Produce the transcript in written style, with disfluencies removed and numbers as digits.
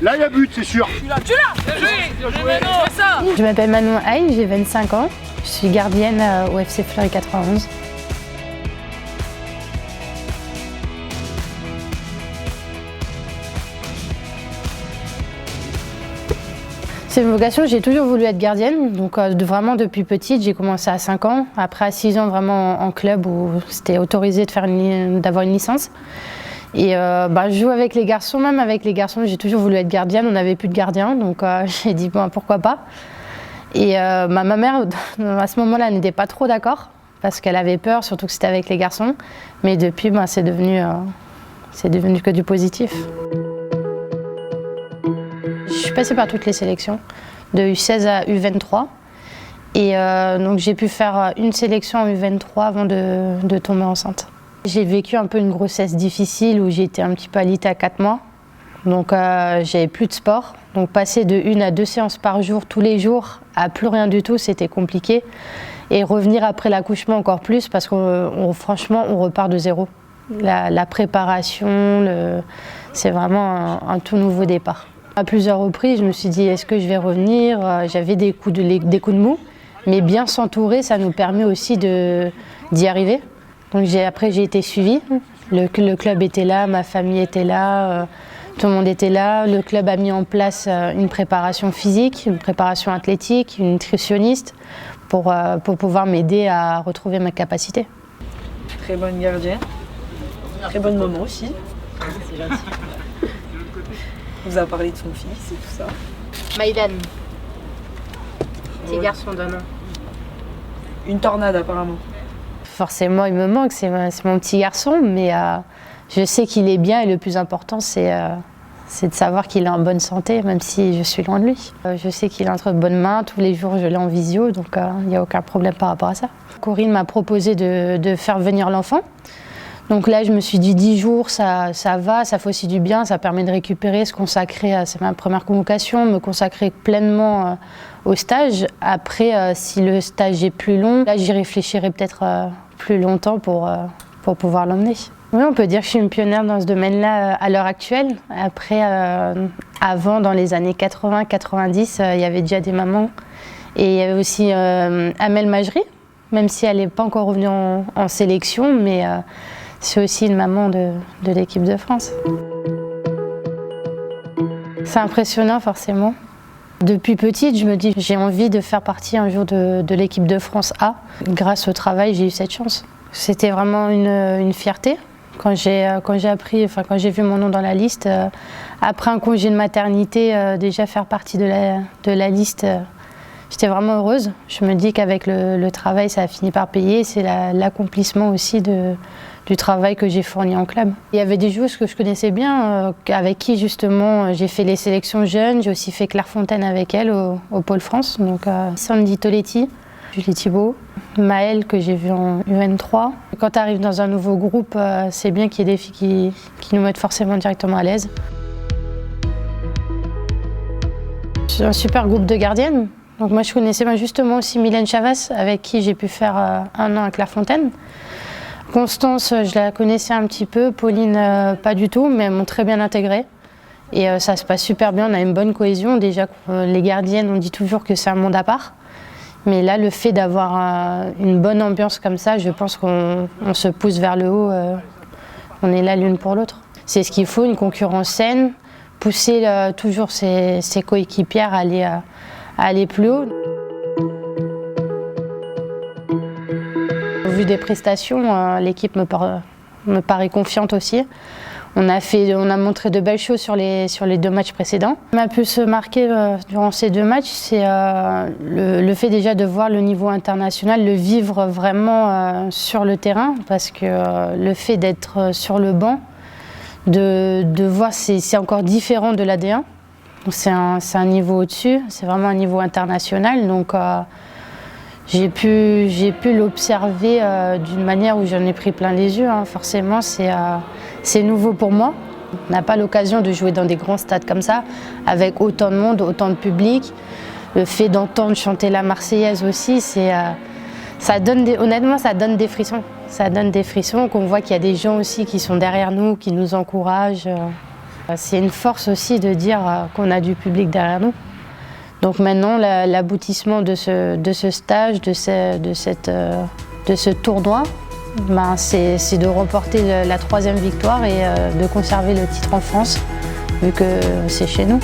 Là, il y a but, c'est sûr. Tu l'as. Bien joué. C'est ça. Je m'appelle Manon Haye, j'ai 25 ans. Je suis gardienne au FC Fleury 91. C'est une vocation, j'ai toujours voulu être gardienne, donc vraiment depuis petite, j'ai commencé à 5 ans, après à 6 ans vraiment en club où c'était autorisé d'avoir une licence. Et je joue avec les garçons, même avec les garçons, j'ai toujours voulu être gardienne, on n'avait plus de gardien, donc j'ai dit bon, pourquoi pas. Et ma mère, à ce moment-là, n'était pas trop d'accord, parce qu'elle avait peur, surtout que c'était avec les garçons, mais depuis, c'est devenu que du positif. Je suis passée par toutes les sélections, de U16 à U23. Et donc j'ai pu faire une sélection en U23 avant de tomber enceinte. J'ai vécu un peu une grossesse difficile où j'ai été un petit peu alitée à 4 mois. Donc j'avais plus de sport. Donc passer de 1 à 2 séances par jour, tous les jours, à plus rien du tout, c'était compliqué. Et revenir après l'accouchement encore plus parce que franchement, on repart de zéro. La préparation, c'est vraiment un tout nouveau départ. À plusieurs reprises, je me suis dit, est-ce que je vais revenir? J'avais des coups de mou, mais bien s'entourer, ça nous permet aussi d'y arriver. Donc après, j'ai été suivie. Le club était là, ma famille était là, tout le monde était là. Le club a mis en place une préparation physique, une préparation athlétique, une nutritionniste pour pouvoir m'aider à retrouver ma capacité. Très bonne gardienne, très bonne maman aussi. C'est gentil. On vous a parlé de son fils et tout ça. Maïdan. Petit garçon d'un an. Une tornade apparemment. Forcément, il me manque, c'est mon petit garçon, mais je sais qu'il est bien et le plus important, c'est de savoir qu'il est en bonne santé, même si je suis loin de lui. Je sais qu'il est entre de bonnes mains, tous les jours je l'ai en visio, donc il n'y a aucun problème par rapport à ça. Corinne m'a proposé de faire venir l'enfant. Donc là, je me suis dit 10 jours, ça va, ça fait aussi du bien, ça permet de récupérer, se consacrer, c'est ma première convocation, me consacrer pleinement au stage. Après, si le stage est plus long, là, j'y réfléchirai peut-être plus longtemps pour pouvoir l'emmener. Oui, on peut dire que je suis une pionnière dans ce domaine-là à l'heure actuelle. Après, avant, dans les années 80-90, il y avait déjà des mamans. Et il y avait aussi Amel Majri, même si elle n'est pas encore revenue en sélection, mais c'est aussi une maman de l'équipe de France. C'est impressionnant forcément. Depuis petite, je me dis j'ai envie de faire partie un jour de l'équipe de France A. Grâce au travail, j'ai eu cette chance. C'était vraiment une fierté. Quand j'ai vu mon nom dans la liste, après un congé de maternité, déjà faire partie de la liste, j'étais vraiment heureuse. Je me dis qu'avec le travail, ça a fini par payer. C'est l'accomplissement aussi du travail que j'ai fourni en club. Il y avait des joueuses que je connaissais bien, avec qui justement j'ai fait les sélections jeunes. J'ai aussi fait Clairefontaine avec elle au Pôle France. Donc Sandy Toletti, Julie Thibault, Maëlle que j'ai vue en U23. Quand tu arrives dans un nouveau groupe, c'est bien qu'il y ait des filles qui nous mettent forcément directement à l'aise. C'est un super groupe de gardiennes. Donc moi je connaissais justement aussi Mylène Chavas avec qui j'ai pu faire 1 an à Clairefontaine. Constance, je la connaissais un petit peu, Pauline pas du tout, mais elles m'ont très bien intégrée. Et ça se passe super bien, on a une bonne cohésion. Déjà, les gardiennes, on dit toujours que c'est un monde à part. Mais là, le fait d'avoir une bonne ambiance comme ça, je pense qu'on se pousse vers le haut. On est là l'une pour l'autre. C'est ce qu'il faut, une concurrence saine, pousser toujours ses coéquipières à aller plus haut. Au vu des prestations, l'équipe me paraît confiante aussi. On a montré de belles choses sur les 2 matchs précédents. Ce qui m'a pu se marquer durant ces 2 matchs, c'est le fait déjà de voir le niveau international, le vivre vraiment sur le terrain, parce que le fait d'être sur le banc, de voir c'est encore différent de la D1. C'est un niveau au-dessus, c'est vraiment un niveau international. Donc j'ai pu l'observer d'une manière où j'en ai pris plein les yeux. Forcément, c'est nouveau pour moi. On n'a pas l'occasion de jouer dans des grands stades comme ça, avec autant de monde, autant de public. Le fait d'entendre chanter la Marseillaise aussi, honnêtement, ça donne des frissons. Ça donne des frissons, qu'on voit qu'il y a des gens aussi qui sont derrière nous, qui nous encouragent. C'est une force aussi de dire qu'on a du public derrière nous. Donc maintenant, l'aboutissement de ce stage, de ce tournoi, c'est de remporter la 3e victoire et de conserver le titre en France, vu que c'est chez nous.